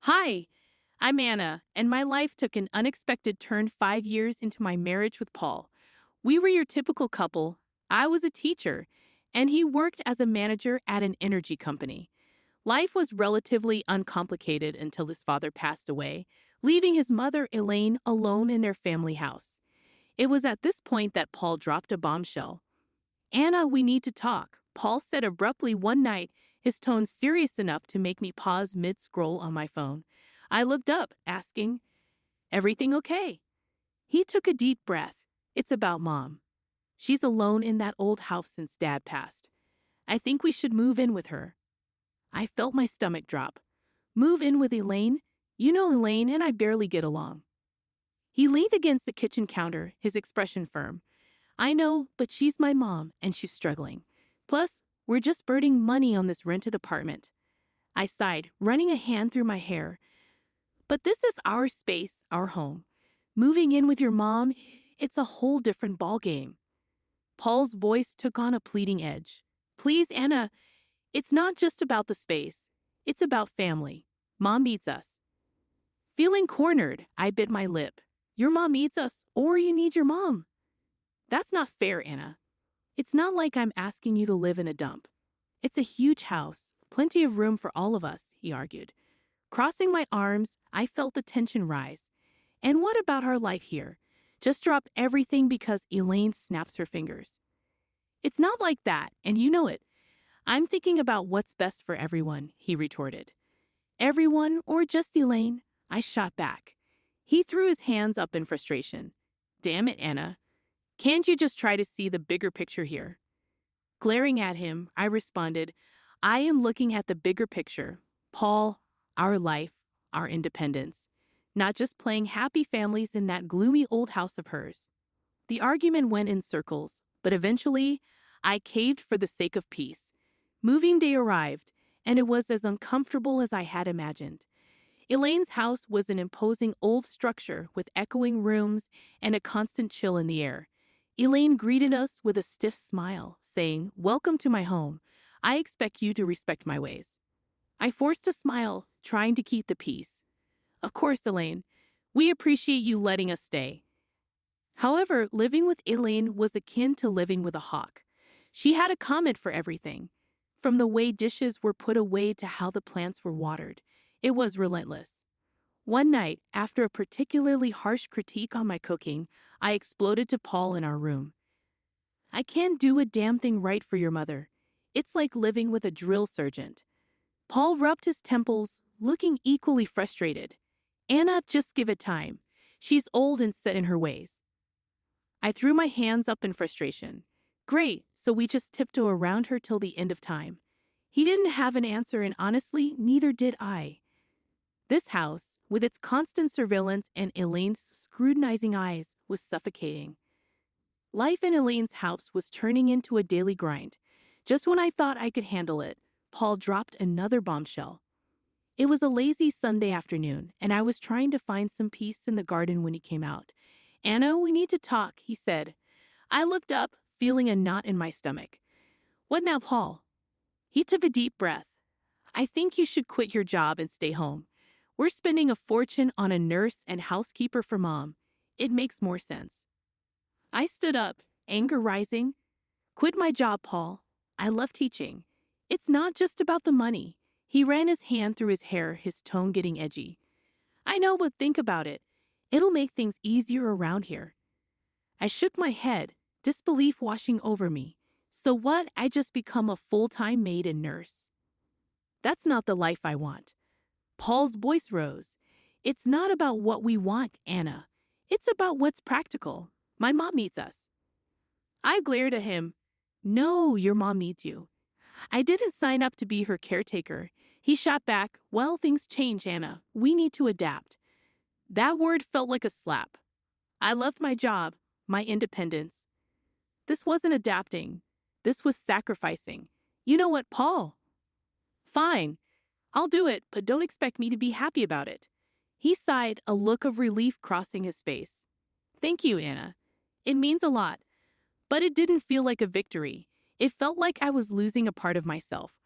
Hi, I'm Anna, and my life took an unexpected turn 5 years into my marriage with Paul. We were your typical couple. I was a teacher, and he worked as a manager at an energy company. Life was relatively uncomplicated until his father passed away, leaving his mother, Elaine, alone in their family house. It was at this point that Paul dropped a bombshell. Anna, we need to talk, Paul said abruptly one night, his tone serious enough to make me pause mid-scroll on my phone. I looked up, asking, "Everything okay?" He took a deep breath. "It's about Mom. She's alone in that old house since Dad passed. I think we should move in with her." I felt my stomach drop. Move in with Elaine? You know Elaine and I barely get along. He leaned against the kitchen counter, his expression firm. "I know, but she's my mom, and she's struggling. Plus, we're just burning money on this rented apartment." I sighed, running a hand through my hair. "But this is our space, our home. Moving in with your mom, it's a whole different ballgame." Paul's voice took on a pleading edge. "Please, Anna, it's not just about the space. It's about family. Mom needs us." Feeling cornered, I bit my lip. "Your mom needs us, or you need your mom." "That's not fair, Anna. It's not like I'm asking you to live in a dump. It's a huge house, plenty of room for all of us," he argued. Crossing my arms, I felt the tension rise. "And what about our life here? Just drop everything because Elaine snaps her fingers." "It's not like that, and you know it. I'm thinking about what's best for everyone," he retorted. "Everyone or just Elaine?" I shot back. He threw his hands up in frustration. "Damn it, Anna. Can't you just try to see the bigger picture here?" Glaring at him, I responded, "I am looking at the bigger picture. Paul, our life, our independence. Not just playing happy families in that gloomy old house of hers." The argument went in circles, but eventually, I caved for the sake of peace. Moving day arrived, and it was as uncomfortable as I had imagined. Elaine's house was an imposing old structure with echoing rooms and a constant chill in the air. Elaine greeted us with a stiff smile, saying, "Welcome to my home. I expect you to respect my ways." I forced a smile, trying to keep the peace. "Of course, Elaine. We appreciate you letting us stay." However, living with Elaine was akin to living with a hawk. She had a comment for everything, from the way dishes were put away to how the plants were watered. It was relentless. One night, after a particularly harsh critique on my cooking, I exploded to Paul in our room. "I can't do a damn thing right for your mother. It's like living with a drill sergeant." Paul rubbed his temples, looking equally frustrated. "Anna, just give it time. She's old and set in her ways." I threw my hands up in frustration. "Great, so we just tiptoe around her till the end of time." He didn't have an answer, and honestly, neither did I. This house, with its constant surveillance and Elaine's scrutinizing eyes, was suffocating. Life in Elaine's house was turning into a daily grind. Just when I thought I could handle it, Paul dropped another bombshell. It was a lazy Sunday afternoon, and I was trying to find some peace in the garden when he came out. "Anna, we need to talk," he said. I looked up, feeling a knot in my stomach. "What now, Paul?" He took a deep breath. "I think you should quit your job and stay home. We're spending a fortune on a nurse and housekeeper for Mom. It makes more sense." I stood up, anger rising. "Quit my job, Paul. I love teaching. It's not just about the money." He ran his hand through his hair, his tone getting edgy. "I know, but think about it. It'll make things easier around here." I shook my head, disbelief washing over me. "So what? I just become a full-time maid and nurse?" "That's not the life I want." Paul's voice rose. "It's not about what we want, Anna. It's about what's practical. My mom needs us." I glared at him. "No, your mom needs you. I didn't sign up to be her caretaker." He shot back, "Well, things change, Anna. We need to adapt." That word felt like a slap. I loved my job, my independence. This wasn't adapting. This was sacrificing. "You know what, Paul? Fine. I'll do it, but don't expect me to be happy about it." He sighed, a look of relief crossing his face. "Thank you, Anna. It means a lot." But it didn't feel like a victory. It felt like I was losing a part of myself.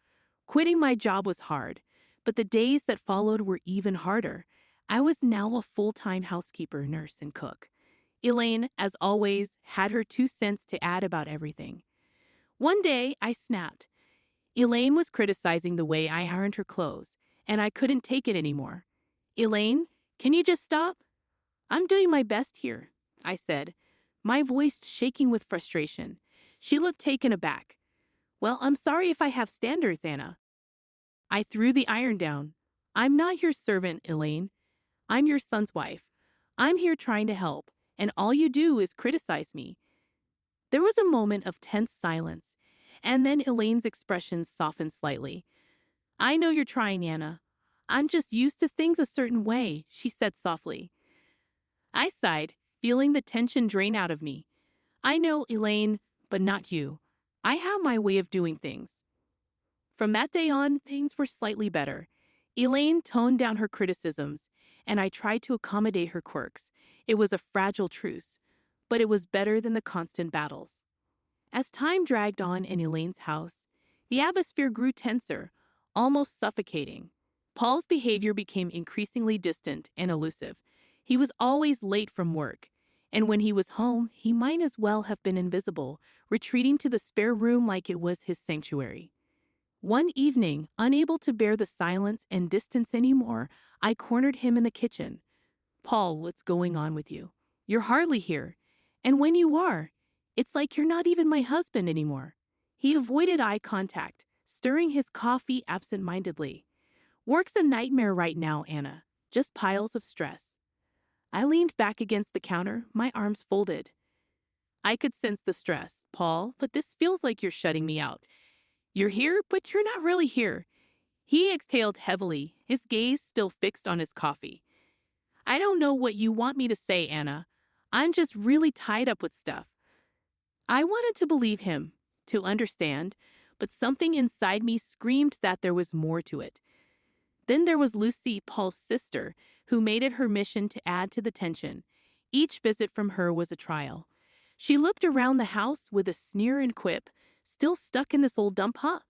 Quitting my job was hard, But the days that followed were even harder. I was now a full-time housekeeper, nurse, and cook. Elaine, as always, had her 2 cents to add about everything. One day, I snapped. Elaine was criticizing the way I ironed her clothes, and I couldn't take it anymore. Elaine, can you just stop? I'm doing my best here, I said, my voice shaking with frustration. She looked taken aback. Well, I'm sorry if I have standards, Anna. I threw the iron down. I'm not your servant, Elaine. I'm your son's wife. I'm here trying to help, and all you do is criticize me. There was a moment of tense silence, and then Elaine's expression softened slightly. I know you're trying, Anna. I'm just used to things a certain way, she said softly. I sighed, feeling the tension drain out of me. I know, Elaine, but not you. I have my way of doing things. From that day on, things were slightly better. Elaine toned down her criticisms, and I tried to accommodate her quirks. It was a fragile truce, but it was better than the constant battles. As time dragged on in Elaine's house, the atmosphere grew tenser, almost suffocating. Paul's behavior became increasingly distant and elusive. He was always late from work, and when he was home, he might as well have been invisible, retreating to the spare room like it was his sanctuary. One evening, unable to bear the silence and distance anymore, I cornered him in the kitchen. Paul, what's going on with you? You're hardly here. And when you are, it's like you're not even my husband anymore. He avoided eye contact, stirring his coffee absent-mindedly. Work's a nightmare right now, Anna. Just piles of stress. I leaned back against the counter, my arms folded. I could sense the stress, Paul, but this feels like you're shutting me out. You're here, but you're not really here. He exhaled heavily, his gaze still fixed on his coffee. I don't know what you want me to say, Anna. I'm just really tied up with stuff. I wanted to believe him, to understand, but something inside me screamed that there was more to it. Then there was Lucy, Paul's sister, who made it her mission to add to the tension. Each visit from her was a trial. She looked around the house with a sneer and quip, still stuck in this old dump, huh?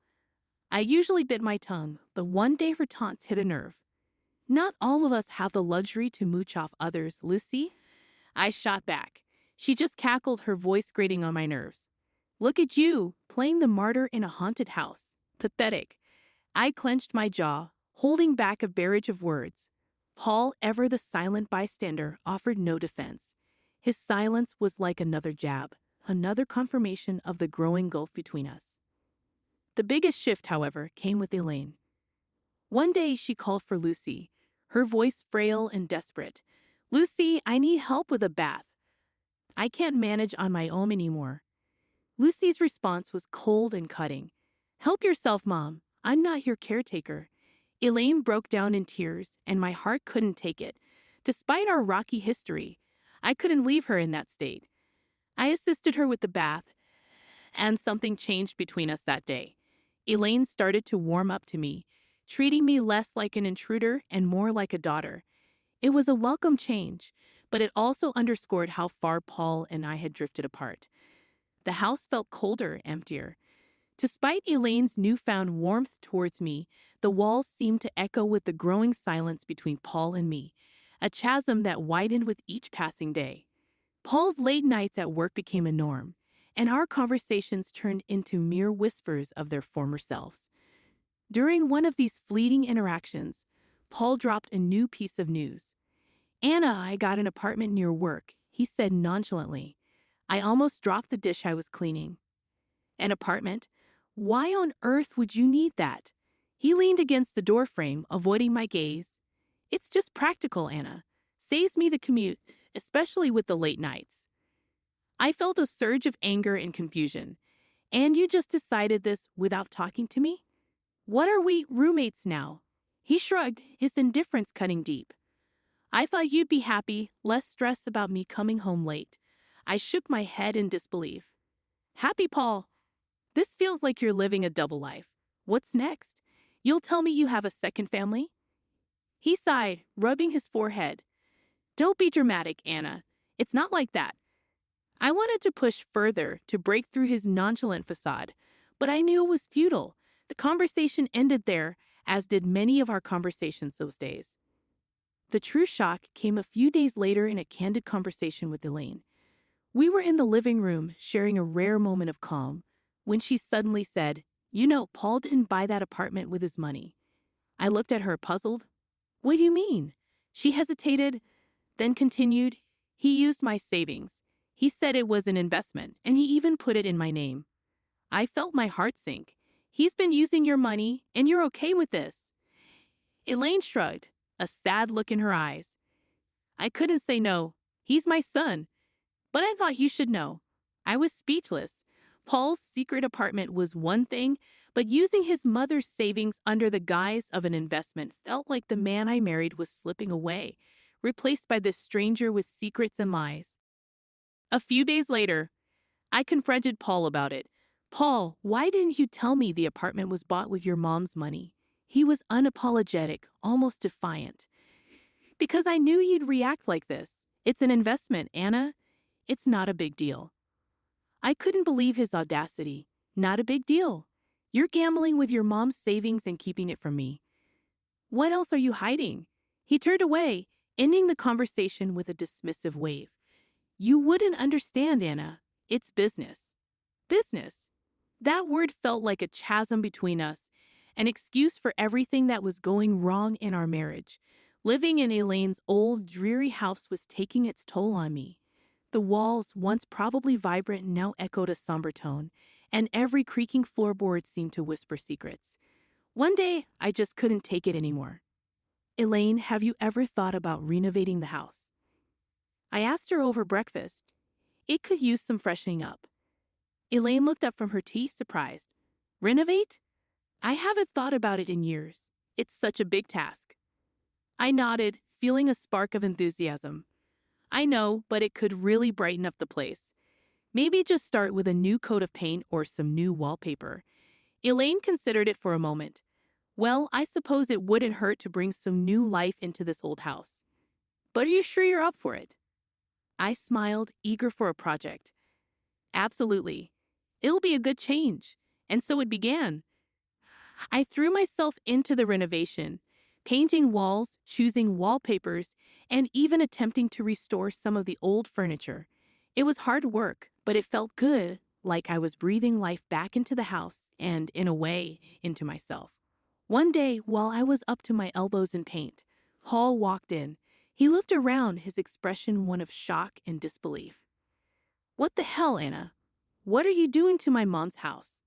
I usually bit my tongue, but one day her taunts hit a nerve. Not all of us have the luxury to mooch off others, Lucy. I shot back. She just cackled, her voice grating on my nerves. Look at you, playing the martyr in a haunted house. Pathetic. I clenched my jaw, holding back a barrage of words. Paul, ever the silent bystander, offered no defense. His silence was like another jab, another confirmation of the growing gulf between us. The biggest shift, however, came with Elaine. One day she called for Lucy, her voice frail and desperate. Lucy, I need help with a bath. I can't manage on my own anymore. Lucy's response was cold and cutting. Help yourself, Mom. I'm not your caretaker. Elaine broke down in tears, and my heart couldn't take it. Despite our rocky history, I couldn't leave her in that state. I assisted her with the bath, and something changed between us that day. Elaine started to warm up to me, treating me less like an intruder and more like a daughter. It was a welcome change, but it also underscored how far Paul and I had drifted apart. The house felt colder, emptier. Despite Elaine's newfound warmth towards me, the walls seemed to echo with the growing silence between Paul and me, a chasm that widened with each passing day. Paul's late nights at work became a norm, and our conversations turned into mere whispers of their former selves. During one of these fleeting interactions, Paul dropped a new piece of news. Anna, I got an apartment near work, he said nonchalantly. I almost dropped the dish I was cleaning. An apartment? Why on earth would you need that? He leaned against the doorframe, avoiding my gaze. It's just practical, Anna. Saves me the commute, especially with the late nights. I felt a surge of anger and confusion. And you just decided this without talking to me? What are we, roommates now? He shrugged, his indifference cutting deep. I thought you'd be happy, less stress about me coming home late. I shook my head in disbelief. Happy, Paul? This feels like you're living a double life. What's next? You'll tell me you have a second family? He sighed, rubbing his forehead. Don't be dramatic, Anna. It's not like that. I wanted to push further, to break through his nonchalant facade, but I knew it was futile. The conversation ended there, as did many of our conversations those days. The true shock came a few days later in a candid conversation with Elaine. We were in the living room, sharing a rare moment of calm, when she suddenly said, "You know, Paul didn't buy that apartment with his money." I looked at her, puzzled. "What do you mean?" She hesitated, then continued, "He used my savings. He said it was an investment, and he even put it in my name." I felt my heart sink. "He's been using your money, and you're okay with this?" Elaine shrugged, a sad look in her eyes. "I couldn't say no. He's my son. But I thought you should know." I was speechless. Paul's secret apartment was one thing, but using his mother's savings under the guise of an investment felt like the man I married was slipping away, replaced by this stranger with secrets and lies. A few days later, I confronted Paul about it. "Paul, why didn't you tell me the apartment was bought with your mom's money?" He was unapologetic, almost defiant. "Because I knew you'd react like this. It's an investment, Anna. It's not a big deal." I couldn't believe his audacity. "Not a big deal. You're gambling with your mom's savings and keeping it from me. What else are you hiding?" He turned away, ending the conversation with a dismissive wave. "You wouldn't understand, Anna. It's business." Business. That word felt like a chasm between us, an excuse for everything that was going wrong in our marriage. Living in Elaine's old, dreary house was taking its toll on me. The walls, once probably vibrant, now echoed a somber tone, and every creaking floorboard seemed to whisper secrets. One day, I just couldn't take it anymore. "Elaine, have you ever thought about renovating the house?" I asked her over breakfast. It could use some freshening up. Elaine looked up from her tea, surprised. "Renovate? I haven't thought about it in years. It's such a big task." I nodded, feeling a spark of enthusiasm. "I know, but it could really brighten up the place. Maybe just start with a new coat of paint or some new wallpaper." Elaine considered it for a moment. "Well, I suppose it wouldn't hurt to bring some new life into this old house. But are you sure you're up for it?" I smiled, eager for a project. "Absolutely. It'll be a good change." And so it began. I threw myself into the renovation, painting walls, choosing wallpapers, and even attempting to restore some of the old furniture. It was hard work, but it felt good, like I was breathing life back into the house and, in a way, into myself. One day, while I was up to my elbows in paint, Paul walked in. He looked around, his expression one of shock and disbelief. "What the hell, Anna? What are you doing to my mom's house?"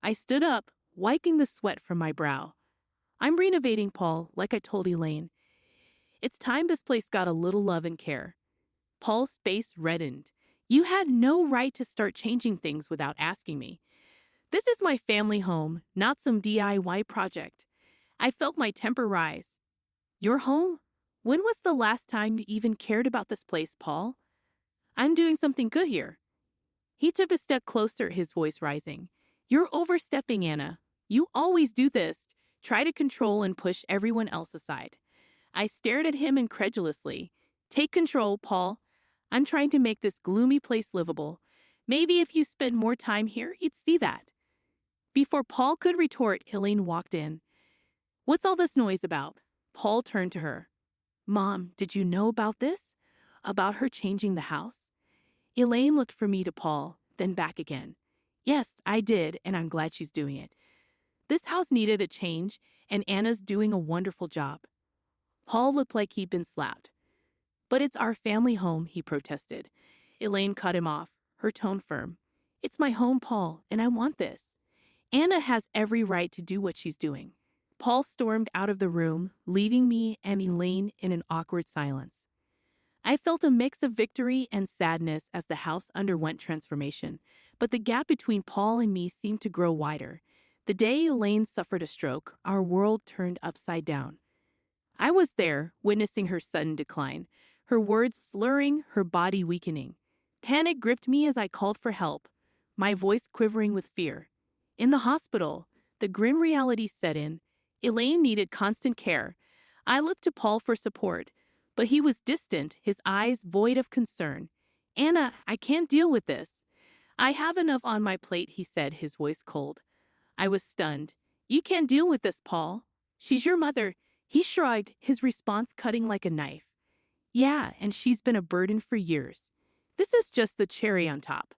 I stood up, wiping the sweat from my brow. "I'm renovating, Paul, like I told Elaine. It's time this place got a little love and care." Paul's face reddened. "You had no right to start changing things without asking me. This is my family home, not some DIY project." I felt my temper rise. "Your home? When was the last time you even cared about this place, Paul? I'm doing something good here." He took a step closer, his voice rising. "You're overstepping, Anna. You always do this. Try to control and push everyone else aside." I stared at him incredulously. "Take control, Paul. I'm trying to make this gloomy place livable. Maybe if you spent more time here, you'd see that." Before Paul could retort, Elaine walked in. "What's all this noise about?" Paul turned to her. "Mom, did you know about this? About her changing the house?" Elaine looked from me to Paul, then back again. "Yes, I did, and I'm glad she's doing it. This house needed a change, and Anna's doing a wonderful job." Paul looked like he'd been slapped. "But it's our family home," he protested. Elaine cut him off, her tone firm. "It's my home, Paul, and I want this. Anna has every right to do what she's doing." Paul stormed out of the room, leaving me and Elaine in an awkward silence. I felt a mix of victory and sadness as the house underwent transformation, but the gap between Paul and me seemed to grow wider. The day Elaine suffered a stroke, our world turned upside down. I was there, witnessing her sudden decline, her words slurring, her body weakening. Panic gripped me as I called for help, my voice quivering with fear. In the hospital, the grim reality set in. Elaine needed constant care. I looked to Paul for support, but he was distant, his eyes void of concern. "Anna, I can't deal with this." "I have enough on my plate," he said, his voice cold. I was stunned. "You can't deal with this, Paul." She's your mother. He shrugged, his response cutting like a knife. Yeah, and she's been a burden for years. This is just the cherry on top.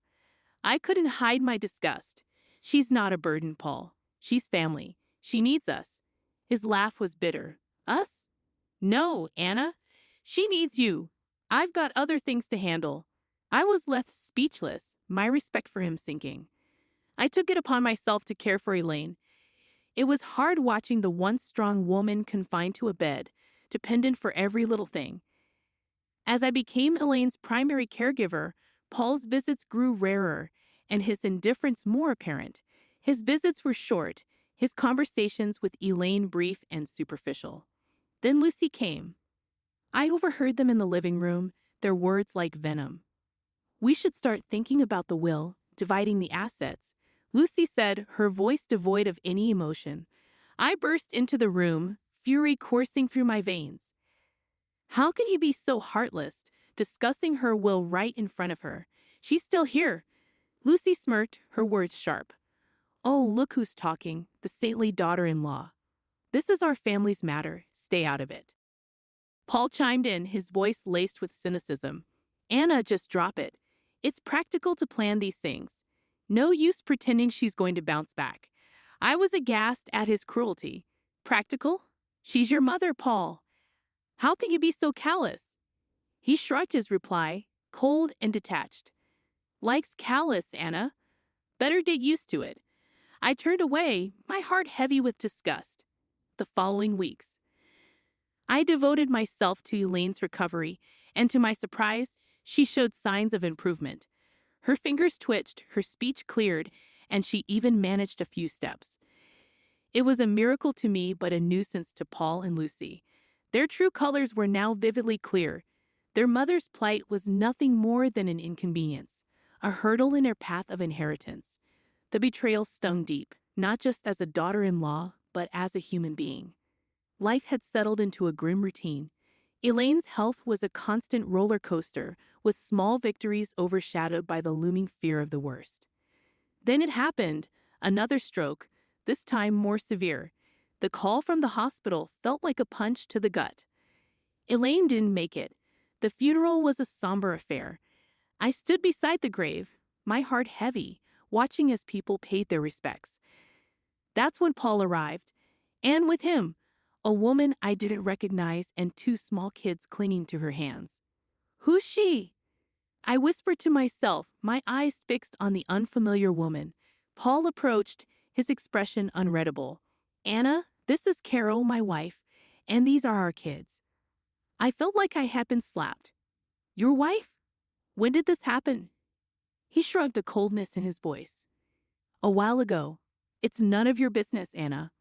I couldn't hide my disgust. She's not a burden, Paul. She's family. She needs us. His laugh was bitter. Us? No, Anna. She needs you. I've got other things to handle. I was left speechless, my respect for him sinking. I took it upon myself to care for Elaine. It was hard watching the once strong woman confined to a bed, dependent for every little thing. As I became Elaine's primary caregiver, Paul's visits grew rarer and his indifference more apparent. His visits were short, his conversations with Elaine brief and superficial. Then Lucy came. I overheard them in the living room, their words like venom. We should start thinking about the will, dividing the assets, Lucy said, her voice devoid of any emotion. I burst into the room, fury coursing through my veins. How can you be so heartless, discussing her will right in front of her? She's still here. Lucy smirked, her words sharp. Oh, look who's talking, the saintly daughter-in-law. This is our family's matter. Stay out of it. Paul chimed in, his voice laced with cynicism. Anna, just drop it. It's practical to plan these things. No use pretending she's going to bounce back. I was aghast at his cruelty. Practical? She's your mother, Paul. How can you be so callous? He shrugged his reply, cold and detached. Likes callous, Anna. Better get used to it. I turned away, my heart heavy with disgust. The following weeks, I devoted myself to Elaine's recovery, and to my surprise, she showed signs of improvement. Her fingers twitched, her speech cleared, and she even managed a few steps. It was a miracle to me, but a nuisance to Paul and Lucy. Their true colors were now vividly clear. Their mother's plight was nothing more than an inconvenience, a hurdle in their path of inheritance. The betrayal stung deep, not just as a daughter-in-law, but as a human being. Life had settled into a grim routine. Elaine's health was a constant roller coaster, with small victories overshadowed by the looming fear of the worst. Then it happened, another stroke, this time more severe. The call from the hospital felt like a punch to the gut. Elaine didn't make it. The funeral was a somber affair. I stood beside the grave, my heart heavy, watching as people paid their respects. That's when Paul arrived, and with him, a woman I didn't recognize and two small kids clinging to her hands. Who's she? I whispered to myself, my eyes fixed on the unfamiliar woman. Paul approached, his expression unreadable. Anna, this is Carol, my wife, and these are our kids. I felt like I had been slapped. Your wife? When did this happen? He shrugged, a coldness in his voice. A while ago. It's none of your business, Anna.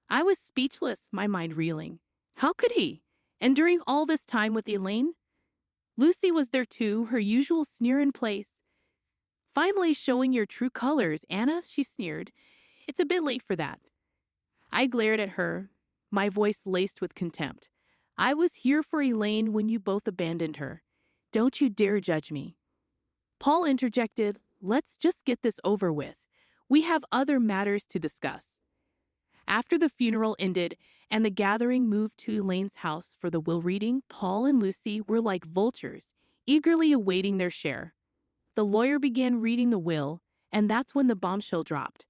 I was speechless, my mind reeling. How could he? And during all this time with Elaine? Lucy was there too, her usual sneer in place. Finally showing your true colors, Anna, she sneered. It's a bit late for that. I glared at her, my voice laced with contempt. I was here for Elaine when you both abandoned her. Don't you dare judge me. Paul interjected, let's just get this over with. We have other matters to discuss. After the funeral ended and the gathering moved to Elaine's house for the will reading, Paul and Lucy were like vultures, eagerly awaiting their share. The lawyer began reading the will, and that's when the bombshell dropped.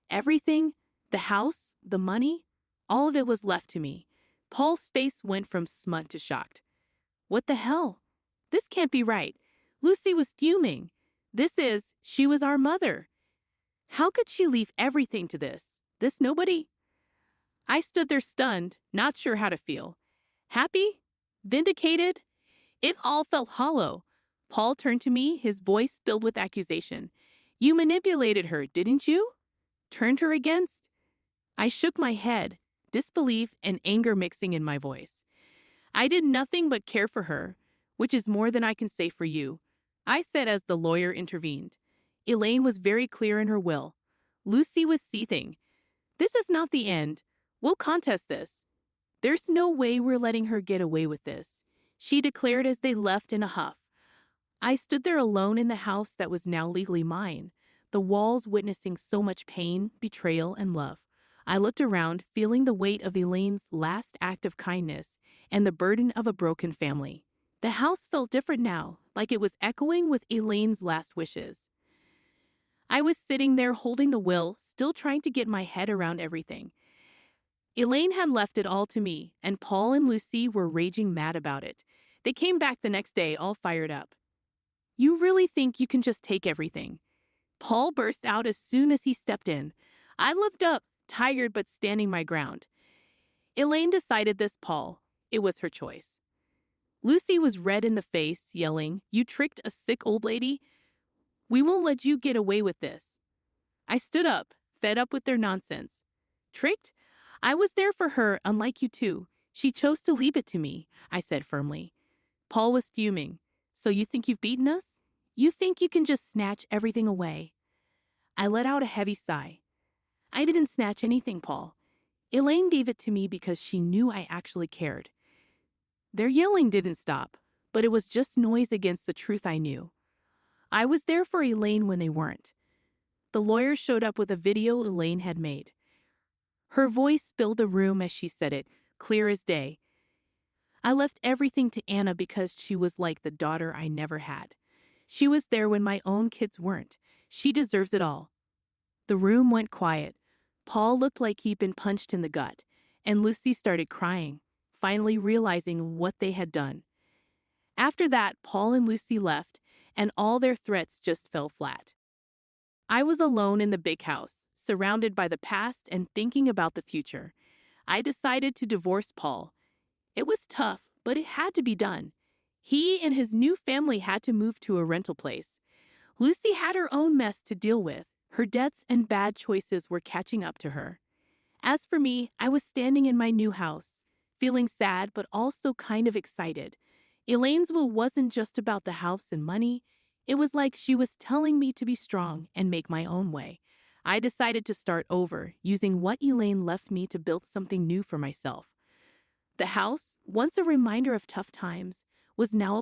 Everything, the house, the money, all of it was left to me. Paul's face went from smut to shocked. What the hell? This can't be right. Lucy was fuming. She was our mother. How could she leave everything to this nobody? I stood there stunned, not sure how to feel. Happy? Vindicated? It all felt hollow. Paul turned to me, his voice filled with accusation. You manipulated her, didn't you? Turned her against? I shook my head, disbelief and anger mixing in my voice. I did nothing but care for her, which is more than I can say for you, I said as the lawyer intervened. Elaine was very clear in her will. Lucy was seething. This is not the end. We'll contest this. There's no way we're letting her get away with this, she declared as they left in a huff. I stood there alone in the house that was now legally mine, the walls witnessing so much pain, betrayal, and love. I looked around, feeling the weight of Elaine's last act of kindness and the burden of a broken family. The house felt different now, like it was echoing with Elaine's last wishes. I was sitting there holding the will, still trying to get my head around everything. Elaine had left it all to me, and Paul and Lucy were raging mad about it. They came back the next day all fired up. "You really think you can just take everything?" Paul burst out as soon as he stepped in. I looked up, tired but standing my ground. Elaine decided this, Paul. It was her choice. Lucy was red in the face, yelling, "You tricked a sick old lady? We won't let you get away with this." I stood up, fed up with their nonsense. "Tricked? I was there for her, unlike you two. She chose to leave it to me," I said firmly. Paul was fuming. "So you think you've beaten us? You think you can just snatch everything away?" I let out a heavy sigh. "I didn't snatch anything, Paul. Elaine gave it to me because she knew I actually cared." Their yelling didn't stop, but it was just noise against the truth I knew. I was there for Elaine when they weren't. The lawyer showed up with a video Elaine had made. Her voice filled the room as she said it, clear as day. "I left everything to Anna because she was like the daughter I never had. She was there when my own kids weren't. She deserves it all." The room went quiet. Paul looked like he'd been punched in the gut, and Lucy started crying, finally realizing what they had done. After that, Paul and Lucy left, and all their threats just fell flat. I was alone in the big house, surrounded by the past and thinking about the future. I decided to divorce Paul. It was tough, but it had to be done. He and his new family had to move to a rental place. Lucy had her own mess to deal with. Her debts and bad choices were catching up to her. As for me, I was standing in my new house, feeling sad but also kind of excited. Elaine's will wasn't just about the house and money. It was like she was telling me to be strong and make my own way. I decided to start over, using what Elaine left me to build something new for myself. The house, once a reminder of tough times, was now a